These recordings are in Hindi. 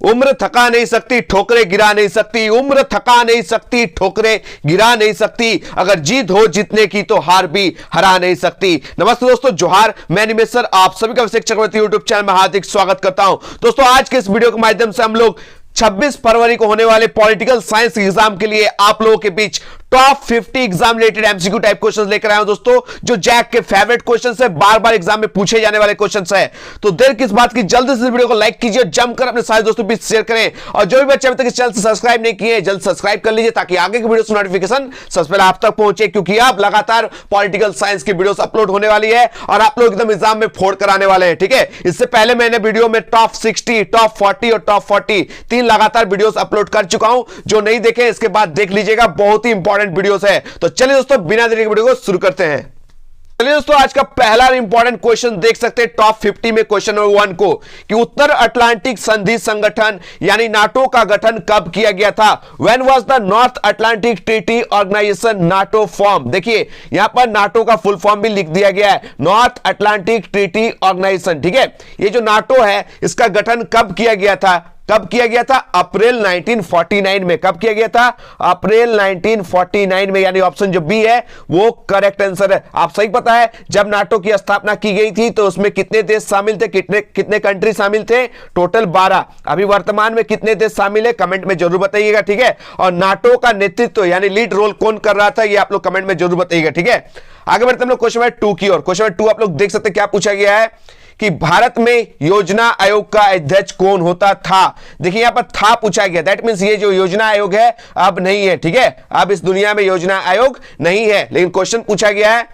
उम्र थका नहीं सकती, ठोकरें गिरा नहीं सकती। उम्र थका नहीं सकती, ठोकरें गिरा नहीं सकती। अगर जीत हो जीतने की तो हार भी हरा नहीं सकती। नमस्ते दोस्तों, जोहार। मैं निमेशर आप सभी का अभिषेक चक्रवर्ती यूट्यूब चैनल में हार्दिक स्वागत करता हूं। दोस्तों, आज के इस वीडियो के माध्यम से हम लोग 26 फरवरी को होने वाले पॉलिटिकल साइंस एग्जाम के लिए आप लोगों के बीच top 50 exam related MCQ type questions लेकर आया हूं दोस्तों, जो जैक के फेवरेट क्वेश्चंस है, बार बार एग्जाम में पूछे जाने वाले क्वेश्चंस है। तो देर किस बात की, जल्दी से इस वीडियो को लाइक कीजिए, जमकर अपने सारे दोस्तों के बीच शेयर करें। और जो भी बच्चे अभी तक इस चैनल से सब्सक्राइब नहीं किए, जल्द सब्सक्राइब कर लीजिए ताकि आगे की वीडियो की नोटिफिकेशन सबसे पहले आप तक पहुंचे, क्योंकि अब लगातार पॉलिटिकल साइंस की वीडियोस अपलोड होने वाली है और आप लोग एकदम एग्जाम में फोड़ कर आने वाले हैं। ठीक है, इससे पहले मैंने वीडियो में टॉप 60, टॉप 40 और टॉप 40 तीन लगातार वीडियोस अपलोड कर चुका हूं। जो नहीं देखे इसके बाद देख लीजिएगा, बहुत ही इंपॉर्टेंट वीडियोस है। तो चलिए दोस्तों, बिना देरी के वीडियो को शुरू करते हैं। चलिए दोस्तों, आज का पहला इंपॉर्टेंट क्वेश्चन देख सकते हैं टॉप 50 में, क्वेश्चन नंबर 1 को, कि उत्तर अटलांटिक संधि संगठन यानी नाटो का गठन कब किया गया था? When was the North Atlantic Treaty Organization NATO form? देखिए यहां पर नाटो का फुल फॉर्म भी लिख दिया गया है, नॉर्थ अटलांटिक ट्रीटी ऑर्गेनाइजेशन। ठीक है, ये जो नाटो है इसका गठन कब किया गया था? कब किया गया था? अप्रैल 1949 में। कब किया गया था? अप्रैल 1949 में, यानी ऑप्शन जो बी है वो करेक्ट आंसर है। आप सही पता है, जब नाटो की स्थापना की गई थी तो उसमें कितने देश शामिल थे, कितने कंट्री शामिल थे? टोटल 12। अभी वर्तमान में कितने देश शामिल है, कमेंट में जरूर बताइएगा। ठीक है, और नाटो का नेतृत्व यानी लीड रोल कौन कर रहा था, ये आप लोग कमेंट में जरूर बताइएगा। ठीक है, आगे बढ़ते हम लोग क्वेश्चन नंबर 2 की ओर। क्वेश्चन नंबर 2 आप लोग देख सकते हैं, क्या पूछा गया है कि भारत में योजना आयोग का अध्यक्ष कौन होता था? देखिए यहां पर था पूछा गया, दैट मींस ये जो योजना आयोग है अब नहीं है। ठीक है, अब इस दुनिया में योजना आयोग नहीं है, लेकिन क्वेश्चन पूछा गया है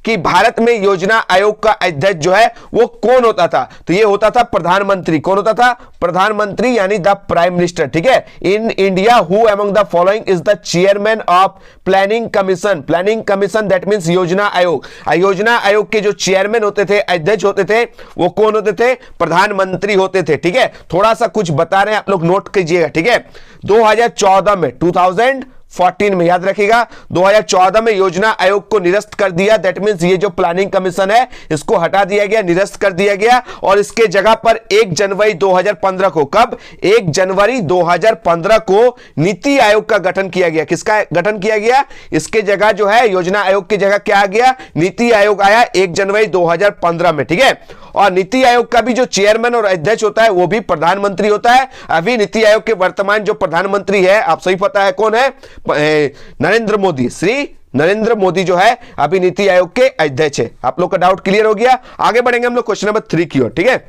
कि भारत में योजना आयोग का अध्यक्ष जो है वो कौन होता था? तो ये होता था प्रधानमंत्री। कौन होता था? प्रधानमंत्री, यानी द प्राइम मिनिस्टर। ठीक है, in India who among the following is the chairman of planning commission? Planning commission that means योजना आयोग। योजना आयोग के जो चेयरमैन होते थे, अध्यक्ष होते थे, वो कौन होते थे? प्रधानमंत्री होते थे। ठीक है, थोड़ा सा कुछ बता रहे हैं, आप लोग नोट कीजिएगा। ठीक है, 2014 में 2014 में याद रखिएगा, 2014 में योजना आयोग को निरस्त कर दिया। दैट मींस ये जो प्लानिंग कमीशन है इसको हटा दिया गया, निरस्त कर दिया गया, और इसके जगह पर 1 जनवरी 2015 को, कब? 1 जनवरी 2015 को नीति आयोग का गठन किया गया। किसका गठन किया गया? इसके जगह जो है योजना आयोग की जगह क्या आ गया? नीति आयोग आया 1 जनवरी 2015 में। ठीक है, और नीति आयोग का भी जो चेयरमैन और अध्यक्ष होता है वो भी प्रधानमंत्री होता है। अभी नीति आयोग के वर्तमान जो प्रधानमंत्री है, आप सही पता है कौन है? नरेंद्र मोदी। श्री नरेंद्र मोदी जो है अभी नीति आयोग के अध्यक्ष है। आप लोग का डाउट क्लियर हो गया। आगे बढ़ेंगे हम लोग क्वेश्चन नंबर 3 की ओर। ठीक है,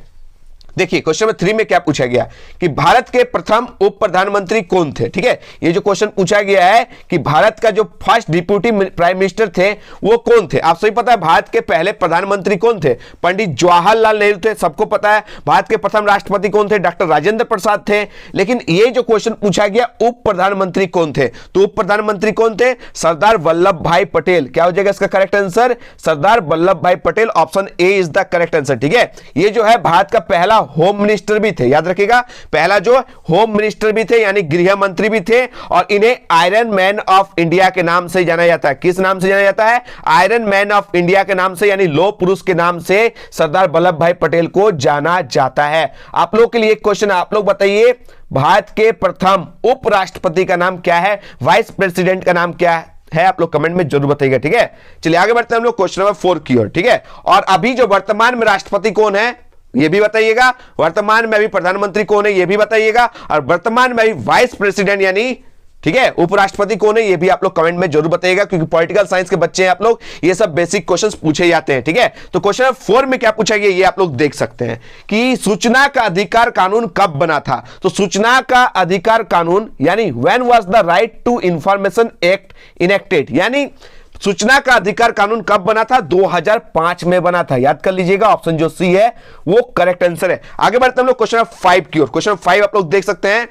देखिए क्वेश्चन नंबर 3 में क्या पूछा गया कि भारत के प्रथम उप प्रधानमंत्री कौन थे? ठीक है, ये जो क्वेश्चन पूछा गया है कि भारत का जो फर्स्ट डिप्यूटी प्राइम मिनिस्टर थे वो कौन थे? आप सही पता है, भारत के पहले प्रधानमंत्री कौन थे? पंडित जवाहरलाल नेहरू थे, सबको पता है। भारत के प्रथम राष्ट्रपति कौन थे? डॉक्टर राजेंद्र प्रसाद थे। लेकिन ये जो क्वेश्चन पूछा गया उप प्रधानमंत्री कौन थे, तो उप प्रधानमंत्री कौन थे? सरदार वल्लभ भाई पटेल। क्या हो जाएगा इसका करेक्ट आंसर? सरदार वल्लभ भाई Patel, option A is the correct answer. ठीक है, ये जो है भारत का पहला होम मिनिस्टर भी थे, याद रखिएगा, पहला जो होम मिनिस्टर भी थे, यानी गृह मंत्री भी थे, और इन्हें आयरन मैन ऑफ इंडिया के नाम से जाना जाता है। किस नाम से जाना जाता है? आयरन मैन ऑफ इंडिया के नाम से, यानी लौह पुरुष के नाम से सरदार वल्लभ भाई पटेल को जाना जाता है। आप लोग के लिए एक क्वेश्चन, आप लोग बताइए भारत के प्रथम उपराष्ट्रपति का नाम क्या है? वाइस प्रेसिडेंट का नाम क्या है? आप लोग कमेंट में जरूर बताइएगा। ठीक है, चलिए आगे बढ़ते हैं हम लोग क्वेश्चन नंबर 4 की ओर। ठीक है, और अभी जो वर्तमान में राष्ट्रपति कौन है ये भी बताइएगा, वर्तमान में अभी प्रधानमंत्री कौन है ये भी बताइएगा, और वर्तमान में अभी वाइस प्रेसिडेंट यानी ठीक है उपराष्ट्रपति कौन है ये भी आप लोग कमेंट में जरूर बताइएगा, क्योंकि पॉलिटिकल साइंस के बच्चे हैं आप लोग, ये सब बेसिक क्वेश्चंस पूछे जाते हैं। ठीक है, तो क्वेश्चन नंबर 4 में क्या पूछा गया ये आप लोग देख सकते हैं कि सूचना का अधिकार कानून कब बना था? तो सूचना का अधिकार कानून यानी when was the right to information act enacted, यानी सूचना का अधिकार कानून कब बना था? 2005 में बना था। याद कर लीजिएगा, ऑप्शन जो सी है वो करेक्ट आंसर है। आगे बढ़ते हम लोग क्वेश्चन नंबर 5 की ओर। क्वेश्चन नंबर 5 आप लोग देख सकते हैं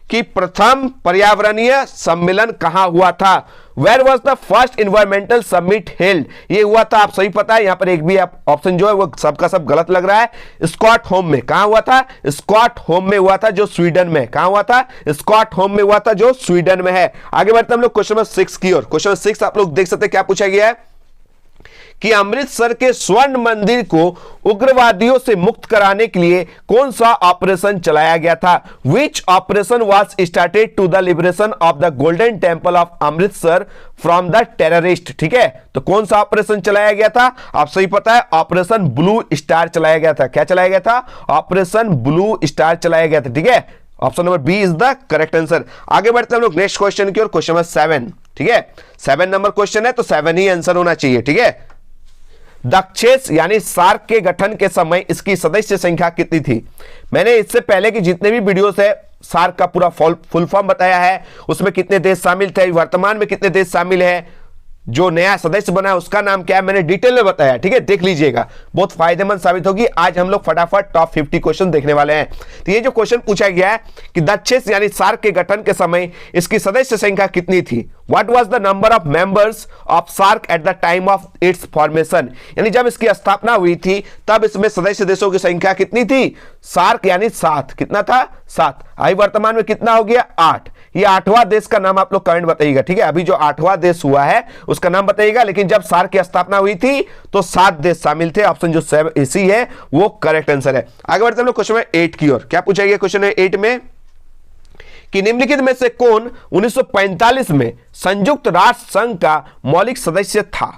कि प्रथम पर्यावरणीय सम्मेलन कहां हुआ था? Where was the first environmental summit held? ये हुआ था, आप सही पता है, यहां पर एक भी ऑप्शन जो है वो सबका सब गलत लग रहा है। स्कॉटहोम में। कहां हुआ था? स्कॉटहोम में हुआ था, जो स्वीडन में। कहां हुआ था? स्कॉटहोम में हुआ था, जो स्वीडन में है। आगे बढ़ते हम लोग क्वेश्चन नंबर 6 की ओर। क्वेश्चन नंबर 6 आप लोग देख सकते हैं क्या पूछा गया है कि अमृतसर के स्वर्ण मंदिर को उग्रवादियों से मुक्त कराने के लिए कौन सा ऑपरेशन चलाया गया था? Which operation was started to the liberation of the Golden Temple of Amritsar from the terrorist. ठीक है, तो कौन सा ऑपरेशन चलाया गया था? आप सही पता है, ऑपरेशन ब्लू स्टार चलाया गया था। क्या चलाया गया था? ऑपरेशन ब्लू स्टार चलाया गया था। ठीक है, option number B is the correct answer. आगे बढ़ते हैं हम लोग नेक्स्ट क्वेश्चन की ओर, क्वेश्चन नंबर 7। ठीक है, 7 नंबर क्वेश्चन है तो 7 ही आंसर होना चाहिए। ठीक है, दक्षेस यानी सार्क के गठन के समय इसकी सदस्य संख्या कितनी थी? मैंने इससे पहले की जितने भी वीडियोस है सार्क का पूरा फुल फॉर्म बताया है, उसमें कितने देश शामिल थे, वर्तमान में कितने देश शामिल है, जो नया सदस्य बना है उसका नाम क्या है, मैंने डिटेल में बताया। ठीक है, देख लीजिएगा, बहुत फायदेमंद साबित होगी। आज हम लोग फटाफट टॉप 50 क्वेश्चन देखने वाले हैं। तो ये जो क्वेश्चन पूछा गया है कि दक्षेस यानी सार्क के गठन के समय इसकी सदस्य संख्या कितनी थी? What was the number of members of SAARC at the time of its formation? यानी जब इसकी स्थापना हुई थी तब इसमें सदस्य देशों की संख्या कितनी थी? सार्क यानी 7। कितना था? 7। अभी वर्तमान में कितना हो गया? 8। ये 8वां देश का नाम आप लोग कमेंट बताइएगा। ठीक है, अभी जो 8वां देश हुआ है उसका नाम बताइएगा, लेकिन जब सार्क की स्थापना हुई थी तो 7 देश शामिल थे। ऑप्शन जो 7 सी है वो करेक्ट आंसर है। आगे बढ़ते हैं हम लोग क्वेश्चन नंबर 8 की ओर। क्या पूछा गया क्वेश्चन नंबर 8 में कि निम्नलिखित में से कौन 1945 में संयुक्त राष्ट्र संघ का मौलिक सदस्य था?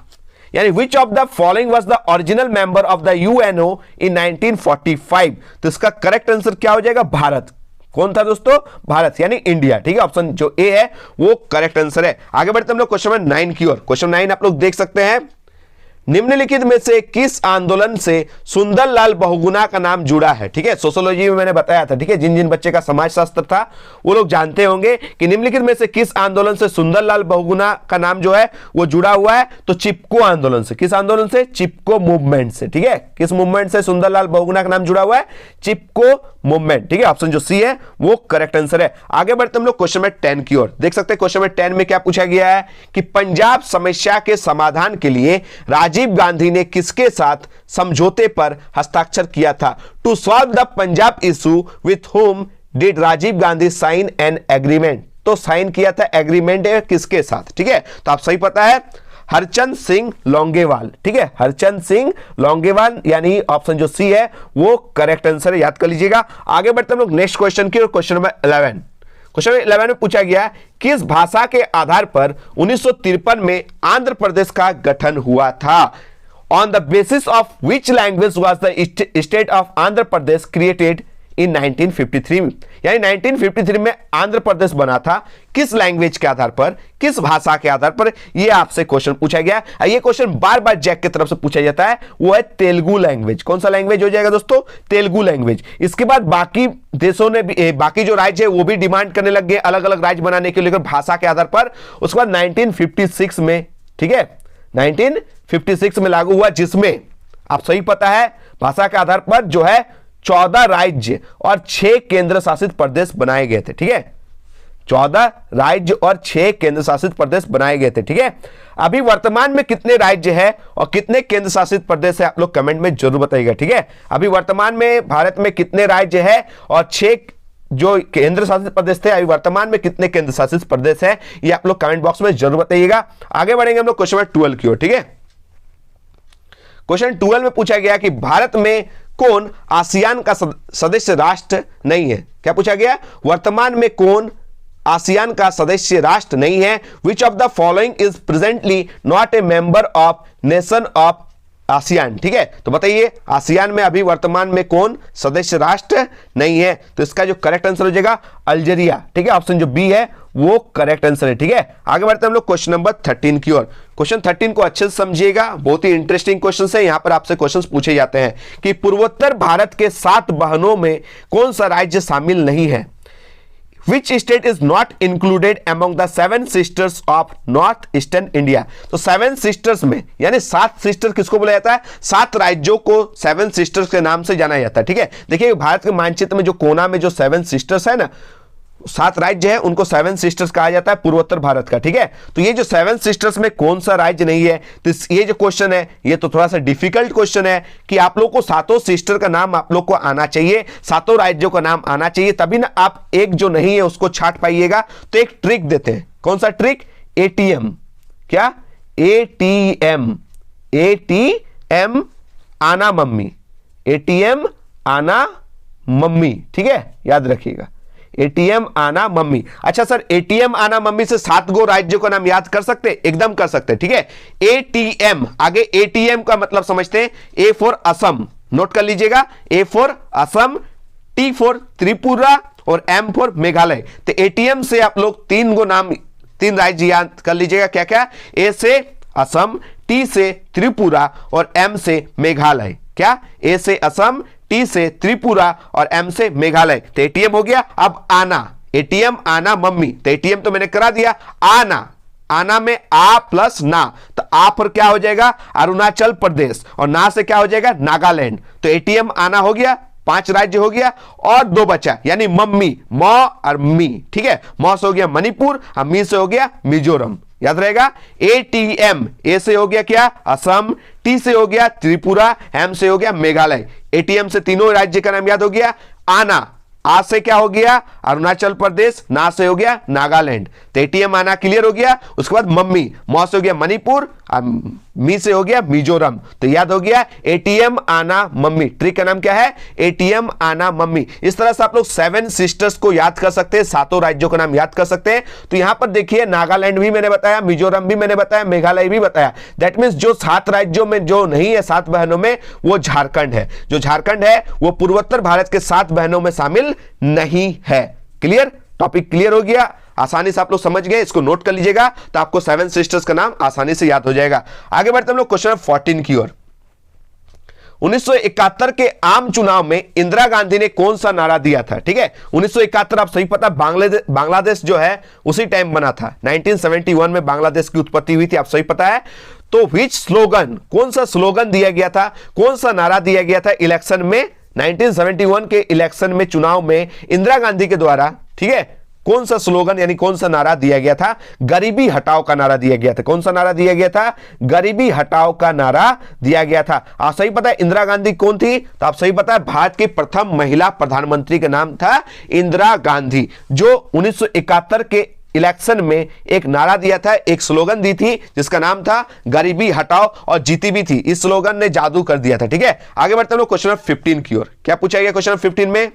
यानी which of the following was the original member of the UNO in 1945? तो इसका करेक्ट आंसर क्या हो जाएगा? भारत। कौन था दोस्तों? भारत यानी इंडिया। ठीक है, ऑप्शन जो ए है वो करेक्ट आंसर है। आगे बढ़ते हम लोग क्वेश्चन नंबर 9 की ओर। क्वेश्चन 9 आप लोग देख सकते हैं, निम्नलिखित में से किस आंदोलन से सुंदरलाल बहुगुणा का नाम जुड़ा है? ठीक है, सोशियोलॉजी में मैंने बताया था। ठीक है, जिन जिन बच्चे का समाजशास्त्र था वो लोग जानते होंगे कि निम्नलिखित में से किस आंदोलन से सुंदरलाल बहुगुणा का नाम जो है वो जुड़ा हुआ है? तो चिपको आंदोलन से। किस आंदोलन से? चिपको मूवमेंट से। ठीक है, किस मूवमेंट से सुंदरलाल बहुगुणा का नाम जुड़ा हुआ है? चिपको मूवमेंट। ठीक है, ऑप्शन जो सी है वो करेक्ट आंसर है। आगे बढ़ते हम लोग क्वेश्चन नंबर 10 की ओर। देख सकते हैं क्वेश्चन नंबर 10 में क्या पूछा गया है कि पंजाब समस्या के समाधान के लिए राजीव गांधी ने किसके साथ समझौते पर हस्ताक्षर किया था? To solve the Punjab issue with whom did Rajiv Gandhi sign an agreement? तो साइन किया था एग्रीमेंट किसके साथ? ठीक है, तो आप सही पता है, हरचंद सिंह लोंगेवाल। ठीक है, हरचंद सिंह लोंगेवाल यानी ऑप्शन जो सी है वो करेक्ट आंसर है, याद कर लीजिएगा। आगे बढ़ते हम लोग नेक्स्ट क्वेश्चन की ओर। Question number 11। क्वेश्चन 11 में पूछा गया किस भाषा के आधार पर 1953 में आंध्र प्रदेश का गठन हुआ था? On the basis of which language was the state of Andhra Pradesh created in 1953? यानी 1953 में आंध्र प्रदेश बना था किस लैंग्वेज के आधार पर, किस भाषा के आधार पर? ये आपसे क्वेश्चन पूछा गया। ये क्वेश्चन बार बार जैक की तरफ से पूछा जाता है, वो है तेलुगु लैंग्वेज। कौन सा लैंग्वेज हो जाएगा दोस्तों? तेलुगु लैंग्वेज। इसके बाद बाकी देशों ने भी, बाकी जो राज्य है वो भी डिमांड करने लग गए अलग अलग राज्य बनाने के लिए भाषा के आधार पर। उसके बाद 1956 में, ठीक है, 1956 में लागू हुआ, जिसमें आप सही पता है भाषा के आधार पर जो है 14 राज्य और 6 केंद्र शासित प्रदेश बनाए गए थे। ठीक है, 14 राज्य और 6 केंद्र शासित प्रदेश बनाए गए थे। ठीक है, अभी वर्तमान में कितने राज्य है और कितने केंद्र शासित प्रदेश है आप लोग कमेंट में जरूर बताइएगा। ठीक है, अभी वर्तमान में भारत में कितने राज्य है और 6 जो केंद्र शासित प्रदेश थे, अभी वर्तमान में कितने केंद्र शासित प्रदेश है, ये आप लोग कमेंट बॉक्स में जरूर बताइएगा। आगे बढ़ेंगे हम लोग क्वेश्चन नंबर 12 की ओर। ठीक है, क्वेश्चन 12 में पूछा गया कि भारत में कौन आसियान का सदस्य राष्ट्र नहीं है? क्या पूछा गया? वर्तमान में कौन आसियान का सदस्य राष्ट्र नहीं है? विच of the following is presently not a member of nation of ASEAN? ठीक है, तो बताइए आसियान में अभी वर्तमान में कौन सदस्य राष्ट्र नहीं है? तो इसका जो करेक्ट आंसर हो जाएगा अल्जीरिया। ठीक है, ऑप्शन जो बी है वो करेक्ट आंसर है। ठीक है, आगे बढ़ते हैं हम लोग क्वेश्चन नंबर 13 की ओर। क्वेश्चन 13 को अच्छे से समझिएगा, बहुत ही इंटरेस्टिंग क्वेश्चन है। यहां पर आपसे क्वेश्चंस पूछे जाते हैं कि पूर्वोत्तर भारत के 7 बहनों में कौन सा राज्य शामिल नहीं है? Which state is not included among the 7 sisters of North Eastern India? तो 7 sisters में यानी 7 सिस्टर किसको बोला जाता है? 7 राज्यों को 7 सिस्टर्स के नाम से जाना जाता है। ठीक है, देखिए भारत के मानचित्र में जो कोना में जो 7 सिस्टर्स है ना, 7 राज्य है, उनको 7 सिस्टर्स कहा जाता है पूर्वोत्तर भारत का। ठीक है, तो ये जो 7 सिस्टर्स में कौन सा राज्य नहीं है? तो ये जो क्वेश्चन है ये तो थोड़ा सा डिफिकल्ट क्वेश्चन है कि आप लोग को 7 सिस्टर का नाम आप लोग को आना चाहिए, 7 राज्यों का नाम आना चाहिए, तभी ना आप एक जो नहीं है उसको छाट पाइएगा। तो एक ट्रिक देते हैं। कौन सा ट्रिक? ATM। क्या? ATM। ATM आना मम्मी, ATM आना मम्मी, ठीक है, याद रखिएगा, ATM आना मम्मी। अच्छा सर, ATM आना मम्मी से 7 गो राज्यों का नाम याद कर सकते? एकदम कर सकते, ठीक है। ATM, आगे ATM का मतलब समझते हैं, A फॉर असम, नोट कर लीजिएगा, A for Assam, T for Tripura और M फॉर मेघालय। तो ATM से आप लोग 3 गो नाम, 3 राज्य याद कर लीजिएगा, क्या क्या? A से असम, T से त्रिपुरा और M से मेघालय। क्या? A से असम, T से त्रिपुरा और M से मेघालय। तो ATM हो गया। अब आना, ATM आना मम्मी, तो ATM तो मैंने करा दिया। आना, आना में आ प्लस ना, तो आ पर क्या हो जाएगा? अरुणाचल प्रदेश, और ना से क्या हो जाएगा? नागालैंड। तो ATM आना हो गया, 5 राज्य हो गया, और 2 बचा, यानी मम्मी, म और मी, ठीक है। म से हो गया मणिपुर और मी से हो गया मिजोरम, याद रहेगा। ATM, ए से हो गया क्या? असम, टी से हो गया त्रिपुरा, एम से हो गया मेघालय। ATM से तीनों राज्य का नाम याद हो गया। आना, आ से क्या हो गया? अरुणाचल प्रदेश, ना से हो गया नागालैंड। तो ATM आना क्लियर हो गया। उसके बाद मम्मी, म से हो गया मणिपुर, मी से हो गया मिजोरम। तो याद हो गया ATM आना मम्मी। ट्रिक का नाम क्या है? ATM आना मम्मी। इस तरह से आप लोग 7 सिस्टर्स को याद कर सकते हैं, 7 राज्यों का नाम याद कर सकते हैं। तो यहां पर देखिए, नागालैंड भी मैंने बताया, मिजोरम भी मैंने बताया, मेघालय भी बताया। दैट मीन्स जो 7 राज्यों में जो नहीं है 7 बहनों में, वो झारखंड है। जो झारखंड है वो पूर्वोत्तर भारत के 7 बहनों में शामिल नहीं है। क्लियर? टॉपिक क्लियर हो गया, आसानी से आप लोग समझ गए। इसको नोट कर लीजिएगा, तो आपको 7 सिस्टर्स का नाम आसानी से याद हो जाएगा। आगे बढ़ते हम लोग क्वेश्चन 14 की ओर। 1971 के आम चुनाव में इंदिरा गांधी ने कौन सा नारा दिया था? ठीक है, 1971 आप सही पता, बांग्लादेश जो है उसी टाइम बना था। 1971 में बांग्लादेश की उत्पत्ति हुई थी, आप सही पता है। तो विच स्लोगन, कौन सा स्लोगन दिया गया था, कौन सा नारा दिया गया था इलेक्शन में? 1971 के इलेक्शन में, चुनाव में इंदिरा गांधी के द्वारा, ठीक है, कौन सा स्लोगन यानी कौन सा नारा दिया गया था? गरीबी हटाओ का नारा दिया गया था। कौन सा नारा दिया गया था? गरीबी हटाओ का नारा दिया गया था। आप सही पता है इंदिरा गांधी कौन थी? तो आप सही पता है भारत की प्रथम महिला प्रधानमंत्री का नाम था इंदिरा गांधी, जो 1971 के इलेक्शन में एक नारा दिया था, एक स्लोगन दी थी जिसका नाम था गरीबी हटाओ, और जीती भी थी। इस स्लोगन ने जादू कर दिया था। ठीक है, आगे बढ़ते हैं लोग क्वेश्चन 15 की ओर। क्या पूछा गया क्वेश्चन 15 में?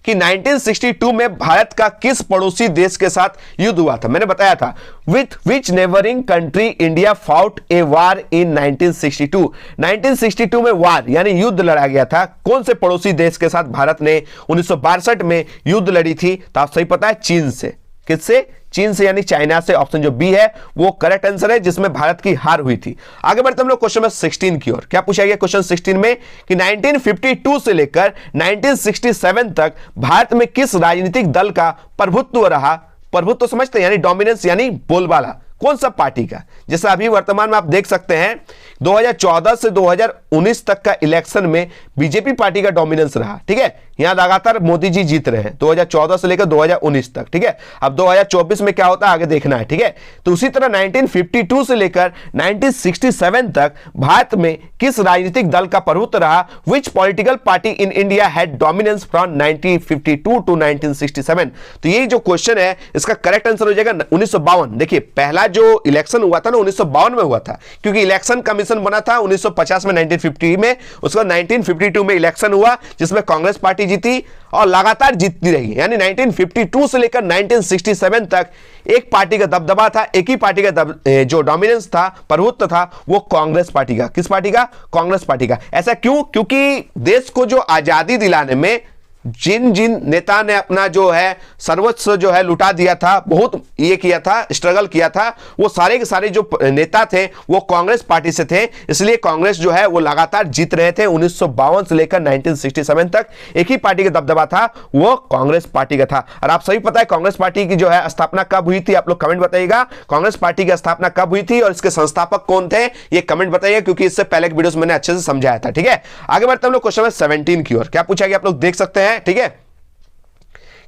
कि 1962 में भारत का किस पड़ोसी देश के साथ युद्ध हुआ था? मैंने बताया था, with which neighbouring country India fought a war in 1962। 1962 में वार यानी युद्ध लड़ा गया था। कौन से पड़ोसी देश के साथ भारत ने 1962 में युद्ध लड़ी थी? तो आप सही पता है चीन से। किससे? चीन से, यानी चाइना से। ऑप्शन जो बी है वो करेक्ट आंसर है, जिसमें भारत की हार हुई थी। आगे बढ़ते हम लोग क्वेश्चन नंबर 16 की ओर। क्या पूछा गया क्वेश्चन 16 में? कि 1952 से लेकर 1967 तक भारत में किस राजनीतिक दल का प्रभुत्व रहा? प्रभुत्व समझते हैं, यानी डोमिनेंस, यानी बोलबाला। कौन सा पार्टी का? जैसे अभी वर्तमान में आप देख सकते हैं 2014 से 2019 तक का इलेक्शन में बीजेपी पार्टी का डोमिनेंस रहा। ठीक है, यहां लगातार मोदी जी जीत रहे हैं 2014 से लेकर 2019 तक। ठीक है, अब 2024 में क्या होता है आगे देखना है। ठीक है, तो उसी तरह 1952 से लेकर 1967 तक भारत में किस राजनीतिक दल का प्रभुत्व रहा? Which political party in India had dominance from 1952 to 1967। तो ये जो क्वेश्चन है इसका करेक्ट आंसर हो जाएगा 1952। देखिए, पहला जो इलेक्शन हुआ था ना 1952 में हुआ था, क्योंकि इलेक्शन कमीशन बना था 1950 में, 1950 में। उसके बाद 1952 में इलेक्शन हुआ जिसमें कांग्रेस पार्टी जीती और लगातार जीतती रही। यानी 1952 से लेकर 1967 तक एक पार्टी का दबदबा था, एक ही पार्टी का जो डोमिनेंस था, प्रभुत्व था, वो कांग्रेस पार्टी का। किस पार्टी का? कांग्रेस पार्टी का। ऐसा क्यों? क्योंकि देश को जो आजादी दिलाने में जिन जिन नेता ने अपना जो है सर्वस्व जो है लुटा दिया था, बहुत ये किया था, स्ट्रगल किया था, वो सारे के सारे जो नेता थे वो कांग्रेस पार्टी से थे। इसलिए कांग्रेस जो है वो लगातार जीत रहे थे 1952 से लेकर 1967 तक। एक ही पार्टी का दबदबा था, वो कांग्रेस पार्टी का था। और आप सभी पता है कांग्रेस पार्टी की जो है स्थापना कब हुई थी? आप लोग कमेंट बताइएगा, कांग्रेस पार्टी की स्थापना कब हुई थी और इसके संस्थापक कौन थे? ये कमेंट बताइए, क्योंकि इससे पहले की वीडियोस मैंने अच्छे से समझाया था। ठीक है, आगे बढ़ते हम लोग क्वेश्चन 17 की ओर। क्या पूछा गया आप लोग देख सकते हैं। ठीक है,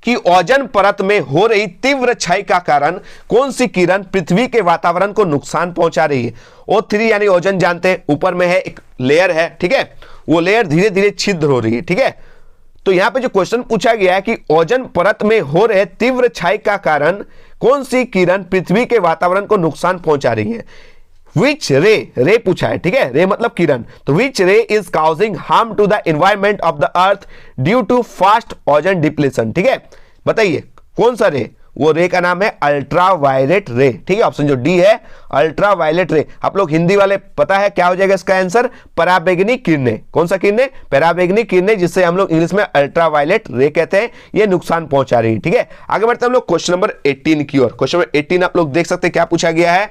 कि ओजोन परत में हो रही तीव्र क्षय का कारण कौन सी किरण पृथ्वी के वातावरण को नुकसान पहुंचा रही है? O3 यानी ओजोन जानते हैं, ऊपर में है एक लेयर है। ठीक है, वो लेयर धीरे धीरे छिद्र हो रही है। ठीक है, तो यहां पे जो क्वेश्चन पूछा गया है कि ओजोन परत में हो रहे तीव्र क्षय का कारण कौन सी किरण पृथ्वी के वातावरण को नुकसान पहुंचा रही है? विच रे पूछा है, ठीक है, रे मतलब किरण, तो which ray is causing harm to the environment of the earth due to fast ozone depletion, ठीक है, बताइए कौन सा रे, वो रे का नाम है अल्ट्रावायलेट रे, ठीक है, ऑप्शन जो डी है अल्ट्रावायलेट रे। आप लोग हिंदी वाले पता है क्या हो जाएगा इसका आंसर, पराबैंगनी किरणें, कौन सा किरणें, पराबैंगनी किरणें, जिससे हम लोग इंग्लिश में अल्ट्रावायलेट रे कहते हैं, ये नुकसान पहुंचा रही है, ठीक है। आगे बढ़ते हैं हम लोग क्वेश्चन नंबर 18 की ओर। क्वेश्चन नंबर 18 आप लोग देख सकते हैं क्या पूछा गया है,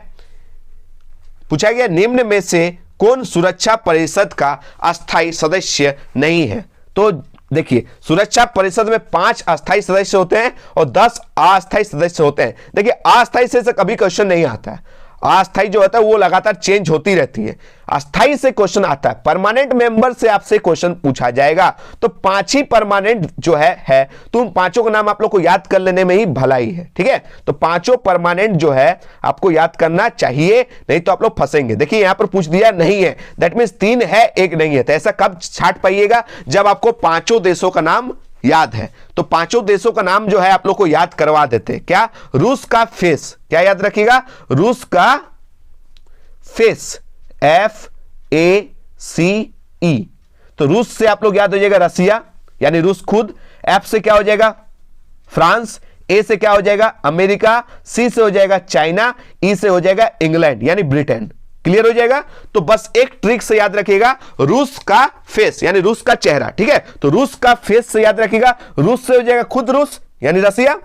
पूछा गया निम्न में से कौन सुरक्षा परिषद का अस्थायी सदस्य नहीं है। तो देखिए सुरक्षा परिषद में 5 अस्थायी सदस्य होते हैं और 10 अस्थायी सदस्य होते हैं। देखिए अस्थायी से कभी क्वेश्चन नहीं आता है, अस्थायी जो होता है वो लगातार चेंज होती रहती है, अस्थायी से क्वेश्चन आता है। परमानेंट मेंबर से आपसे क्वेश्चन पूछा जाएगा, तो 5 ही परमानेंट जो है तो उन 5 का नाम आप लोग को याद कर लेने में ही भलाई है, ठीक है। तो 5 परमानेंट जो है आपको याद करना चाहिए, नहीं तो आप लोग फंसेंगे। देखिए यहां पर पूछ दिया नहीं है, दैट मींस 3 है 1 नहीं है, तो ऐसा कब छाट पाइएगा, जब आपको 5 देशों का नाम याद है। तो 5 देशों का नाम जो है आप लोग को याद करवा देते हैं। क्या, रूस का फेस, क्या याद रखिएगा, रूस का फेस, FACE, तो रूस से आप लोग याद हो जाएगा रसिया यानी रूस खुद, F से क्या हो जाएगा फ्रांस, A से क्या हो जाएगा अमेरिका, C से हो जाएगा चाइना, E से हो जाएगा इंग्लैंड यानी ब्रिटेन। क्लियर हो जाएगा। तो बस एक ट्रिक से याद रखिएगा, रूस का फेस यानी रूस का चेहरा, ठीक है, तो रूस का फेस से याद रखिएगा, रूस से हो जाएगा खुद रूस यानी रसिया,